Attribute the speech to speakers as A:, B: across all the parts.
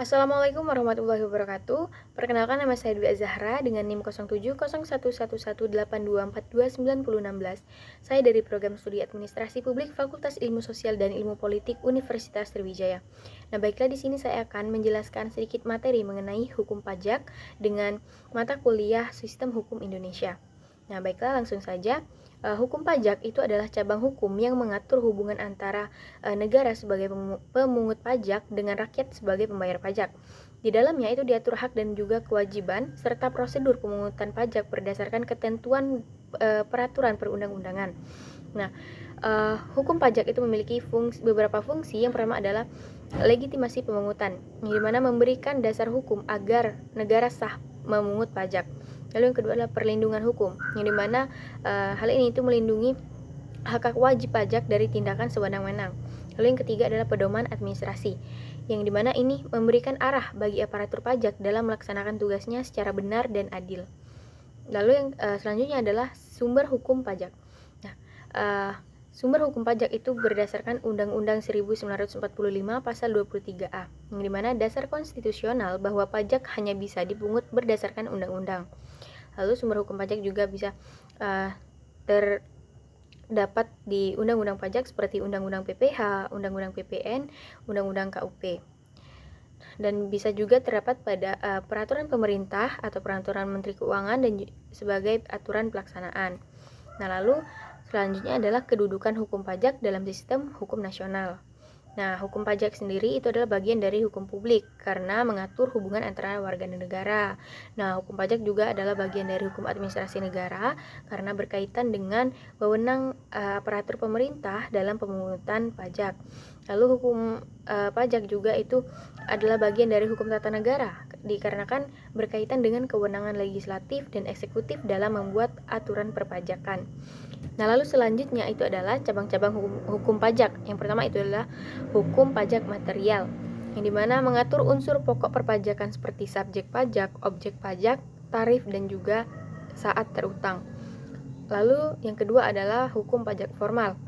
A: Assalamualaikum warahmatullahi wabarakatuh. Perkenalkan, nama saya Dwi Azahra dengan NIM 07011182429016. Saya dari Program Studi Administrasi Publik Fakultas Ilmu Sosial dan Ilmu Politik Universitas Sriwijaya. Nah, baiklah, di sini saya akan menjelaskan sedikit materi mengenai hukum pajak dengan mata kuliah Sistem Hukum Indonesia. Nah, baiklah, langsung saja. Hukum pajak itu adalah cabang hukum yang mengatur hubungan antara negara sebagai pemungut pajak dengan rakyat sebagai pembayar pajak. Di dalamnya itu diatur hak dan juga kewajiban serta prosedur pemungutan pajak berdasarkan ketentuan peraturan perundang-undangan. Nah, hukum pajak itu memiliki beberapa fungsi. Yang pertama adalah legitimasi pemungutan, yang dimana memberikan dasar hukum agar negara sah memungut pajak. Lalu yang kedua adalah perlindungan hukum, yang dimana hal ini itu melindungi hak wajib pajak dari tindakan sewenang-wenang. Lalu yang ketiga adalah pedoman administrasi, yang dimana ini memberikan arah bagi aparatur pajak dalam melaksanakan tugasnya secara benar dan adil. Lalu yang selanjutnya adalah sumber hukum pajak. Nah, sumber hukum pajak itu berdasarkan Undang-Undang 1945 Pasal 23A, yang dimana dasar konstitusional bahwa pajak hanya bisa dipungut berdasarkan undang-undang. Lalu sumber hukum pajak juga bisa terdapat di Undang-Undang Pajak seperti Undang-Undang PPH, Undang-Undang PPN, Undang-Undang KUP. Dan bisa juga terdapat pada peraturan pemerintah atau peraturan Menteri Keuangan dan sebagai aturan pelaksanaan. Nah, lalu selanjutnya adalah kedudukan hukum pajak dalam sistem hukum nasional. Nah, hukum pajak sendiri itu adalah bagian dari hukum publik karena mengatur hubungan antara warga negara. Nah, hukum pajak juga adalah bagian dari hukum administrasi negara karena berkaitan dengan wewenang aparatur pemerintah dalam pemungutan pajak. Lalu hukum pajak juga itu adalah bagian dari hukum tata negara dikarenakan berkaitan dengan kewenangan legislatif dan eksekutif dalam membuat aturan perpajakan. Nah, lalu selanjutnya itu adalah cabang-cabang hukum pajak. Yang pertama itu adalah hukum pajak material, yang dimana mengatur unsur pokok perpajakan seperti subjek pajak, objek pajak, tarif, dan juga saat terutang. Lalu yang kedua adalah hukum pajak formal,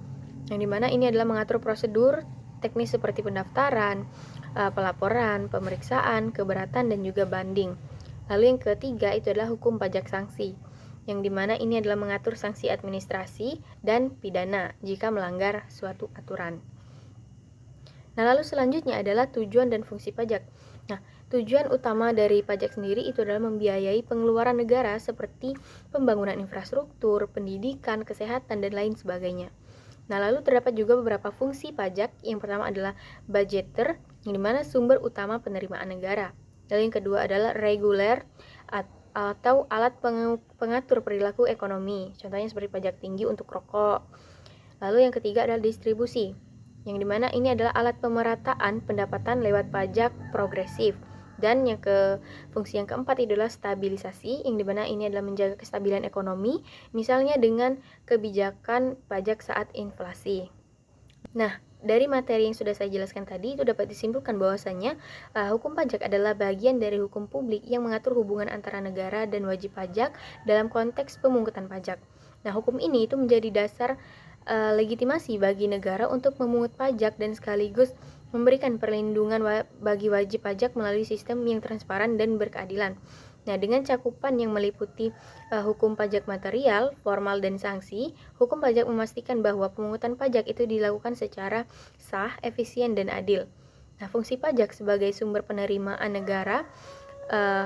A: yang dimana ini adalah mengatur prosedur teknis seperti pendaftaran, pelaporan, pemeriksaan, keberatan, dan juga banding. Lalu yang ketiga itu adalah hukum pajak sanksi, yang dimana ini adalah mengatur sanksi administrasi dan pidana jika melanggar suatu aturan. Nah, lalu selanjutnya adalah tujuan dan fungsi pajak. Nah, tujuan utama dari pajak sendiri itu adalah membiayai pengeluaran negara seperti pembangunan infrastruktur, pendidikan, kesehatan, dan lain sebagainya. Nah, lalu terdapat juga beberapa fungsi pajak. Yang pertama adalah budgeter, yang dimana sumber utama penerimaan negara. Lalu yang kedua adalah reguler atau alat pengatur perilaku ekonomi, contohnya seperti pajak tinggi untuk rokok. Lalu yang ketiga adalah distribusi, yang dimana ini adalah alat pemerataan pendapatan lewat pajak progresif. Dan fungsi yang keempat adalah stabilisasi, yang dimana ini adalah menjaga kestabilan ekonomi, misalnya dengan kebijakan pajak saat inflasi. Nah, dari materi yang sudah saya jelaskan tadi itu dapat disimpulkan bahwasanya hukum pajak adalah bagian dari hukum publik yang mengatur hubungan antara negara dan wajib pajak dalam konteks pemungutan pajak. Nah, hukum ini itu menjadi dasar legitimasi bagi negara untuk memungut pajak dan sekaligus memberikan perlindungan bagi wajib pajak melalui sistem yang transparan dan berkeadilan. Nah, dengan cakupan yang meliputi hukum pajak material, formal, dan sanksi, hukum pajak memastikan bahwa pemungutan pajak itu dilakukan secara sah, efisien, dan adil. Nah, fungsi pajak sebagai sumber penerimaan negara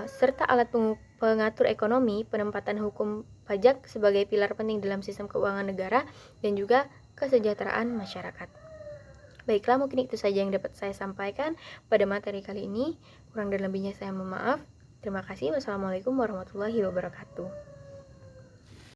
A: serta alat pengatur ekonomi, penempatan hukum pajak sebagai pilar penting dalam sistem keuangan negara, dan juga kesejahteraan masyarakat. Baiklah, mungkin itu saja yang dapat saya sampaikan pada materi kali ini. Kurang dan lebihnya saya mohon maaf. Terima kasih. Wassalamualaikum warahmatullahi wabarakatuh.